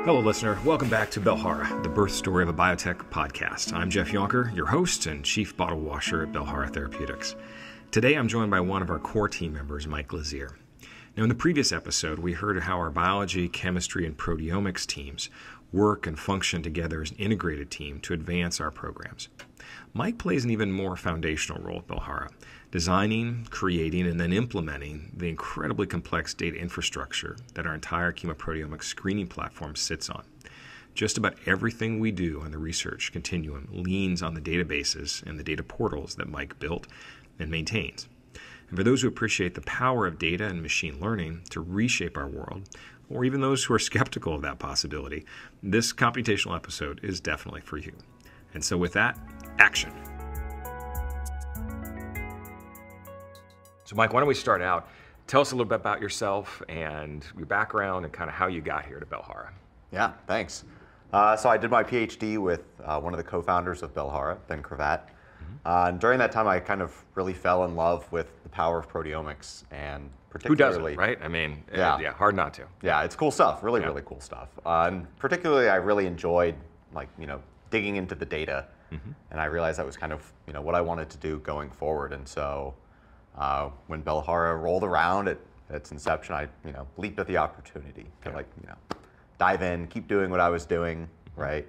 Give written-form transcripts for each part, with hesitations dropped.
Hello, listener. Welcome back to Belhara, the birth story of a biotech podcast. I'm Jeff Yonker, your host and chief bottle washer at Belhara Therapeutics. Today, I'm joined by one of our core team members, Mike Lazear. Now, in the previous episode, we heard how our biology, chemistry, and proteomics teams work and function together as an integrated team to advance our programs. Mike plays an even more foundational role at Belhara, designing, creating, and then implementing the incredibly complex data infrastructure that our entire chemoproteomic screening platform sits on. Just about everything we do on the research continuum leans on the databases and the data portals that Mike built and maintains. And for those who appreciate the power of data and machine learning to reshape our world, or even those who are skeptical of that possibility, this computational episode is definitely for you. And so with that, action. So Mike, why don't we start out? Tell us a little bit about yourself and your background and kind of how you got here to Belhara. Yeah, thanks. So I did my PhD with one of the co-founders of Belhara, Ben Cravat. And during that time, I kind of really fell in love with the power of proteomics, and particularly... Who doesn't, right? I mean, yeah, hard not to. Yeah, it's cool stuff, really cool stuff. And particularly, I really enjoyed, digging into the data. And I realized that was kind of, what I wanted to do going forward. And so when Belhara rolled around at its inception, I, leaped at the opportunity to dive in, keep doing what I was doing, right?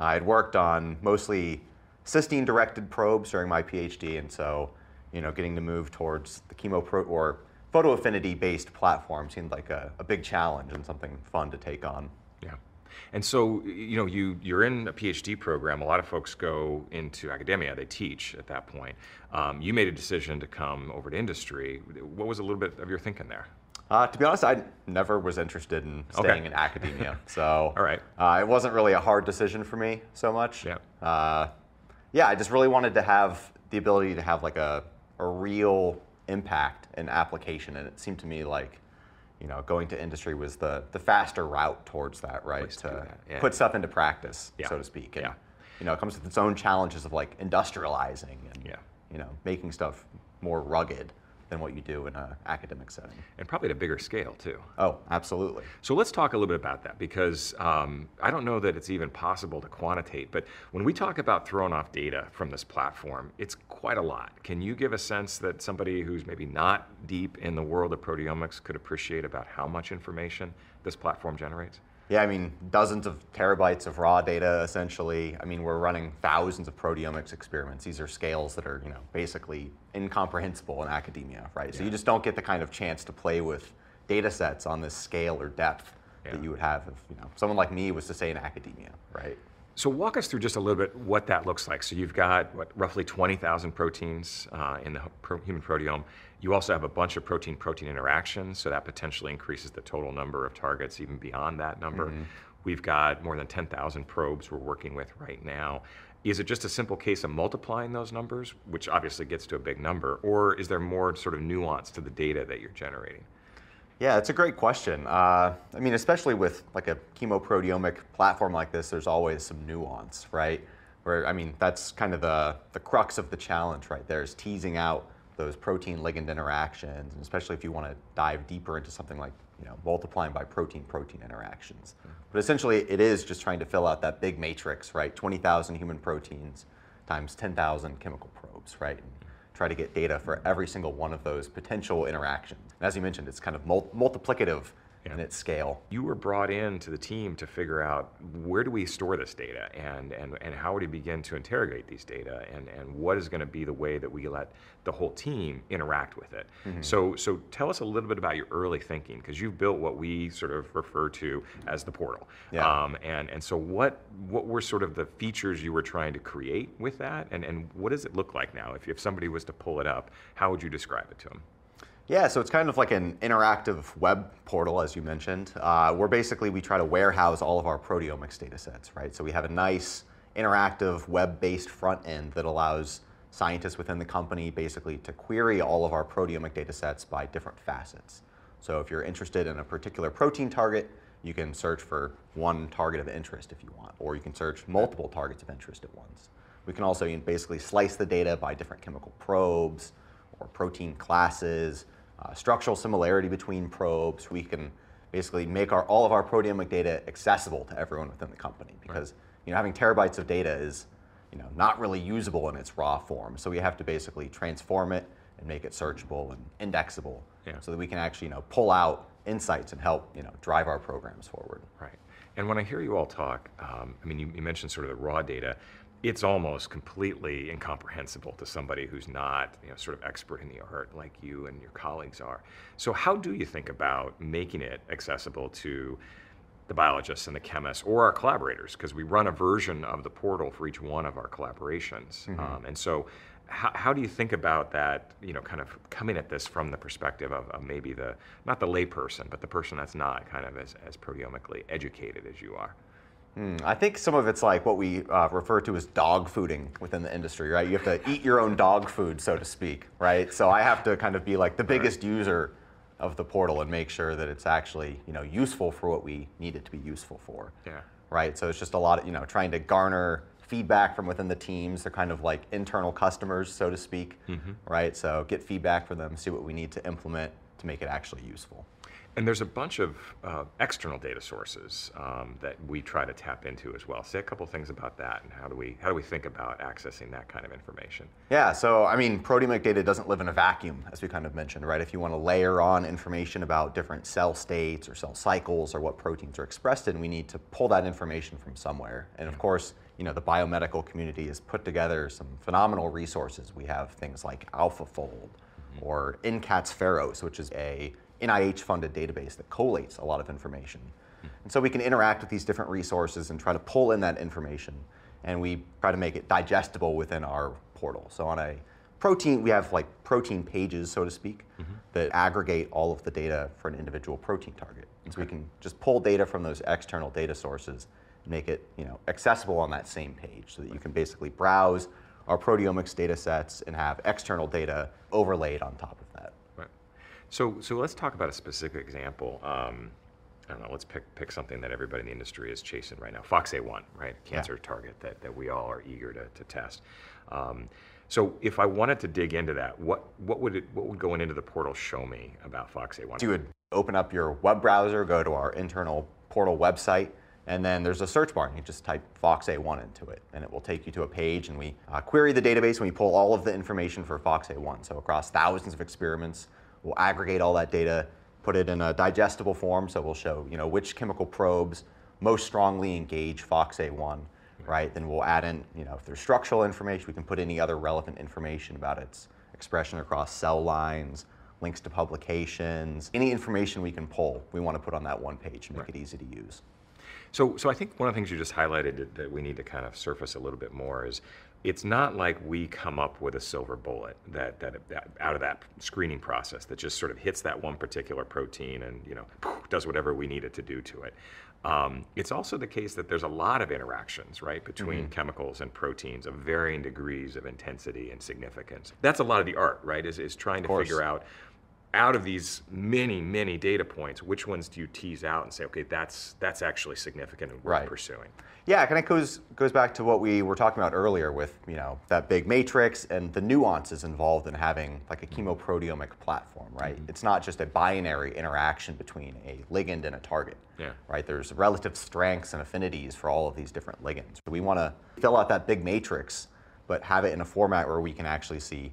I had worked on mostly cysteine-directed probes during my PhD, and so, getting to move towards the or photoaffinity-based platform seemed like a big challenge and something fun to take on. Yeah. And so, you're in a PhD program. A lot of folks go into academia. They teach at that point. You made a decision to come over to industry. What was a little bit of your thinking there? To be honest, I never was interested in staying in academia. So all right. It wasn't really a hard decision for me so much. Yeah. I just really wanted to have the ability to have a real impact and application. And it seemed to me like, going to industry was the faster route towards that, right? To put stuff into practice, so to speak. And, it comes with its own challenges of industrializing and, making stuff more rugged than what you do in an academic setting. And probably at a bigger scale, too. Oh, absolutely. So let's talk a little bit about that, because I don't know that it's even possible to quantitate, but when we talk about throwing off data from this platform, it's quite a lot. Can you give a sense that somebody who's maybe not deep in the world of proteomics could appreciate about how much information this platform generates? Yeah, dozens of terabytes of raw data, essentially. We're running thousands of proteomics experiments. These are scales that are, basically incomprehensible in academia, right? Yeah. So you just don't get the kind of chance to play with data sets on this scale or depth that you would have if, someone like me was to say in academia, right? So walk us through just a little bit what that looks like. So you've got, roughly 20,000 proteins in the human proteome. You also have a bunch of protein-protein interactions, so that potentially increases the total number of targets even beyond that number. We've got more than 10,000 probes we're working with right now. Is it just a simple case of multiplying those numbers, which obviously gets to a big number, or is there more sort of nuance to the data that you're generating? Yeah, it's a great question. Especially with a chemoproteomic platform like this, there's always some nuance, right? Where, that's kind of the crux of the challenge right there, is teasing out those protein-ligand interactions, and especially if you want to dive deeper into something like, multiplying by protein-protein interactions. But essentially, it is just trying to fill out that big matrix, right? 20,000 human proteins times 10,000 chemical probes, right? And try to get data for every single one of those potential interactions. And as you mentioned, it's kind of multiplicative in its scale. You were brought into the team to figure out where do we store this data and how would we begin to interrogate these data and what is going to be the way that we let the whole team interact with it. So tell us a little bit about your early thinking, because you've built what we sort of refer to as the portal. And so what were sort of the features you were trying to create with that, and what does it look like now? If somebody was to pull it up, how would you describe it to them? Yeah, so it's kind of like an interactive web portal, as you mentioned, where basically we try to warehouse all of our proteomics data sets, right? So we have a nice interactive web-based front end that allows scientists within the company basically to query all of our proteomic data sets by different facets. So if you're interested in a particular protein target, you can search for one target of interest if you want, or you can search multiple targets of interest at once. We can also basically slice the data by different chemical probes or protein classes, structural similarity between probes. We can basically make all of our proteomic data accessible to everyone within the company, because having terabytes of data is not really usable in its raw form. So we have to basically transform it and make it searchable and indexable, so that we can actually pull out insights and help drive our programs forward. Right. And when I hear you all talk, I mean, you mentioned sort of the raw data. It's almost completely incomprehensible to somebody who's not sort of expert in the art like you and your colleagues are. So how do you think about making it accessible to the biologists and the chemists or our collaborators? Because we run a version of the portal for each one of our collaborations. And so how do you think about that, kind of coming at this from the perspective of maybe not the layperson, but the person that's not kind of as proteomically educated as you are? I think some of it's like what we refer to as dog fooding within the industry, right? You have to eat your own dog food, so to speak, right? So I have to kind of be like the biggest user of the portal and make sure that it's actually useful for what we need it to be useful for. Yeah. Right. So it's just a lot of trying to garner feedback from within the teams. They're kind of like internal customers, so to speak, right? So get feedback from them, see what we need to implement to make it actually useful. And there's a bunch of external data sources that we try to tap into as well. Say a couple things about that, and how do we think about accessing that kind of information? Yeah, so I mean, proteomic data doesn't live in a vacuum, as we kind of mentioned, right? If you want to layer on information about different cell states or cell cycles or what proteins are expressed in, we need to pull that information from somewhere. And of course, the biomedical community has put together some phenomenal resources. We have things like AlphaFold or NCATS-Pharos, which is a NIH-funded database that collates a lot of information. And so we can interact with these different resources and try to pull in that information, and we try to make it digestible within our portal. So on a protein, we have like protein pages, so to speak, that aggregate all of the data for an individual protein target. And so we can just pull data from those external data sources and make it accessible on that same page, so that you can basically browse our proteomics data sets and have external data overlaid on top of that. So let's talk about a specific example. I don't know, let's pick something that everybody in the industry is chasing right now. FOXA1, right? Cancer target that we all are eager to test. So if I wanted to dig into that, what would going into the portal show me about FOXA1? You would open up your web browser, go to our internal portal website, and then there's a search bar, and you just type FOXA1 into it, and it will take you to a page, and we query the database, and we pull all of the information for FOXA1. So across thousands of experiments, we'll aggregate all that data, put it in a digestible form, so we'll show which chemical probes most strongly engage FOXA1, right? Then we'll add in, if there's structural information, we can put any other relevant information about its expression across cell lines, links to publications, any information we can pull, we want to put on that one page and make it easy to use. So I think one of the things you just highlighted that we need to kind of surface a little bit more is it's not like we come up with a silver bullet that out of that screening process that just sort of hits that one particular protein and does whatever we need it to do to it. It's also the case that there's a lot of interactions, right, between chemicals and proteins of varying degrees of intensity and significance. That's a lot of the art, right, is trying to figure out of these many data points, which ones do you tease out and say, okay, that's actually significant and worth pursuing? Yeah, it kind of goes back to what we were talking about earlier with that big matrix and the nuances involved in having like a chemoproteomic platform, right? It's not just a binary interaction between a ligand and a target, right? There's relative strengths and affinities for all of these different ligands. We want to fill out that big matrix, but have it in a format where we can actually see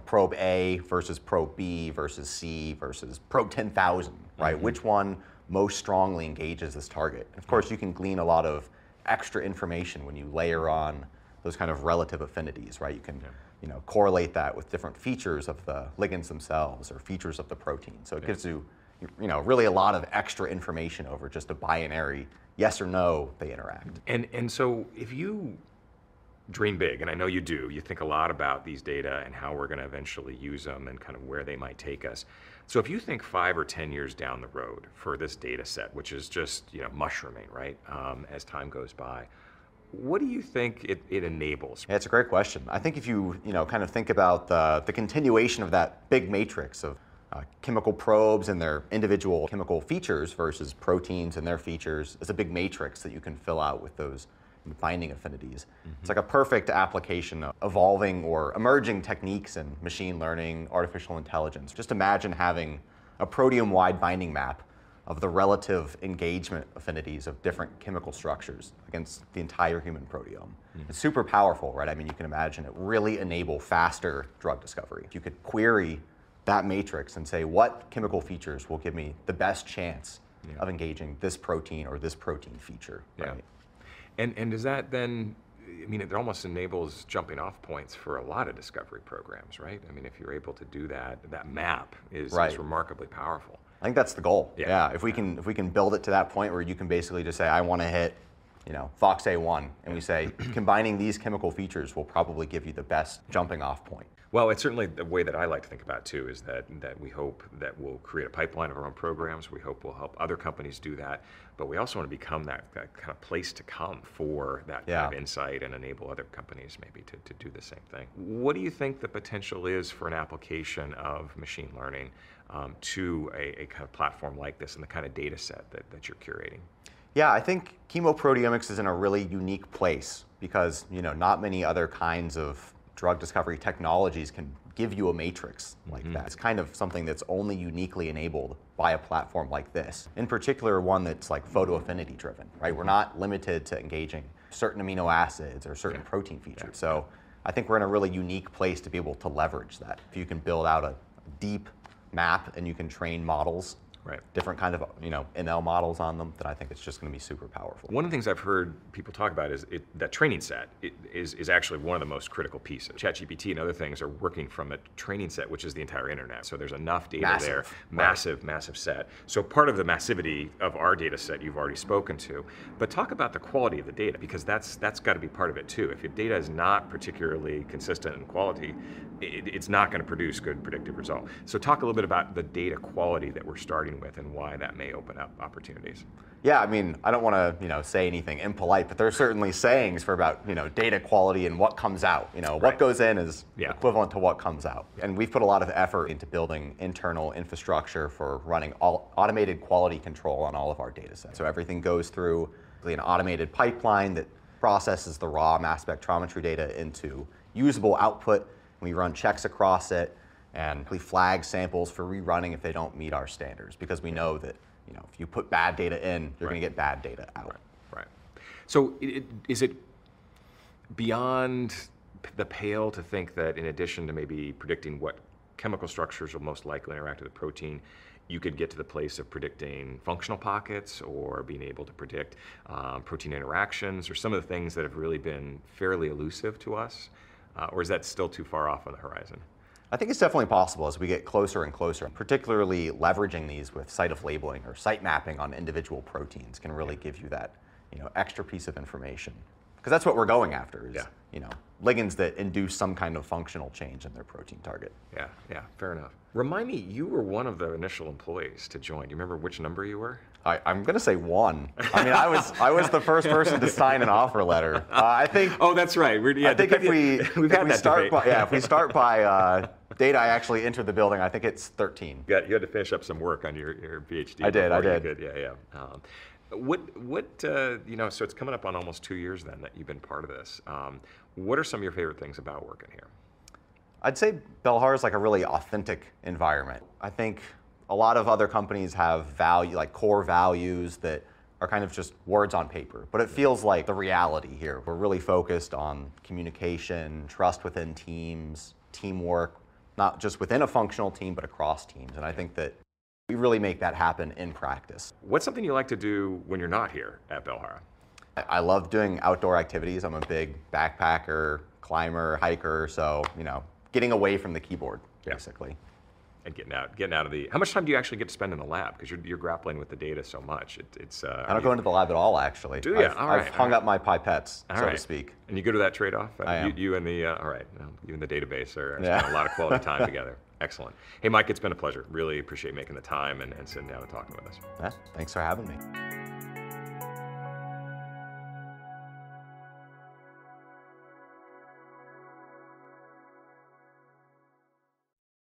probe A versus probe B versus C versus probe 10,000, right? Which one most strongly engages this target? And of course, you can glean a lot of extra information when you layer on those kind of relative affinities, right? You can correlate that with different features of the ligands themselves or features of the protein. So it gives you really a lot of extra information over just a binary yes or no they interact. And so if you dream big, and I know you do, you think a lot about these data and how we're going to eventually use them and kind of where they might take us. So if you think 5 or 10 years down the road for this data set, which is just mushrooming, right, as time goes by, what do you think it enables? Yeah, it's a great question. I think if you kind of think about the continuation of that big matrix of chemical probes and their individual chemical features versus proteins and their features, it's a big matrix that you can fill out with those binding affinities. It's like a perfect application of evolving or emerging techniques in machine learning, artificial intelligence. Just imagine having a proteome-wide binding map of the relative engagement affinities of different chemical structures against the entire human proteome. It's super powerful, right? I mean, you can imagine it really enable faster drug discovery. If you could query that matrix and say, what chemical features will give me the best chance of engaging this protein or this protein feature, right? And does that then, I mean, it almost enables jumping off points for a lot of discovery programs, right? I mean, if you're able to do that, that map is remarkably powerful. I think that's the goal. Yeah. If we can build it to that point where you can basically just say, I want to hit, FOXA1, and we say, combining these chemical features will probably give you the best jumping off point. Well, it's certainly the way that I like to think about it too, is that we hope that we'll create a pipeline of our own programs. We hope we'll help other companies do that, but we also want to become that kind of place to come for that kind of insight and enable other companies maybe to do the same thing. What do you think the potential is for an application of machine learning to a kind of platform like this and the kind of data set that you're curating? Yeah, I think chemoproteomics is in a really unique place because not many other kinds of drug discovery technologies can give you a matrix like that. It's kind of something that's only uniquely enabled by a platform like this. In particular, one that's like photoaffinity driven, right? We're not limited to engaging certain amino acids or certain protein features. So I think we're in a really unique place to be able to leverage that. If you can build out a deep map and you can train models, different kind of ML models on them, then I think it's just going to be super powerful. One of the things I've heard people talk about is that training set is actually one of the most critical pieces. ChatGPT and other things are working from a training set, which is the entire internet. So there's enough data there, massive set. So part of the massivity of our data set you've already spoken to, but talk about the quality of the data, because that's got to be part of it too. If your data is not particularly consistent in quality, it's not going to produce good predictive results. So talk a little bit about the data quality that we're starting with and why that may open up opportunities. Yeah, I mean, I don't want to say anything impolite, but there's certainly sayings for about data quality and what comes out. What goes in is equivalent to what comes out. And we've put a lot of effort into building internal infrastructure for running automated quality control on all of our data sets. So everything goes through an automated pipeline that processes the raw mass spectrometry data into usable output. We run checks across it, and we flag samples for rerunning if they don't meet our standards, because we know that if you put bad data in, you're going to get bad data out. Right. So is it beyond the pale to think that in addition to maybe predicting what chemical structures will most likely interact with the protein, you could get to the place of predicting functional pockets or being able to predict protein interactions or some of the things that have really been fairly elusive to us? Or is that still too far off on the horizon? I think it's definitely possible as we get closer and closer. Particularly leveraging these with site of labeling or site mapping on individual proteins can really give you that extra piece of information. Because that's what we're going after is ligands that induce some kind of functional change in their protein target. Yeah, fair enough. Remind me, you were one of the initial employees to join. Do you remember which number you were? I'm going to say 1. I mean, I was the first person to sign an offer letter. I think. Oh, that's right. I think if we start by date I actually entered the building, I think it's 13. You had to finish up some work on your PhD. I did. So it's coming up on almost 2 years then that you've been part of this. What are some of your favorite things about working here? I'd say Belhar is like a really authentic environment. I think a lot of other companies have core values that are kind of just words on paper, but it feels like the reality here. We're really focused on communication, trust within teams, teamwork, not just within a functional team, but across teams. And I think that we really make that happen in practice. What's something you like to do when you're not here at Belhar? I love doing outdoor activities. I'm a big backpacker, climber, hiker, so getting away from the keyboard, basically. And getting out of the. How much time do you actually get to spend in the lab? Because you're grappling with the data so much. I don't go into the lab at all, actually. Do you? I've hung up my pipettes, so to speak. And you go to that trade-off? I am. You and the you and the database are spending a lot of quality time together. Excellent. Hey, Mike, it's been a pleasure. Really appreciate making the time and sitting down and talking with us. Yeah, thanks for having me.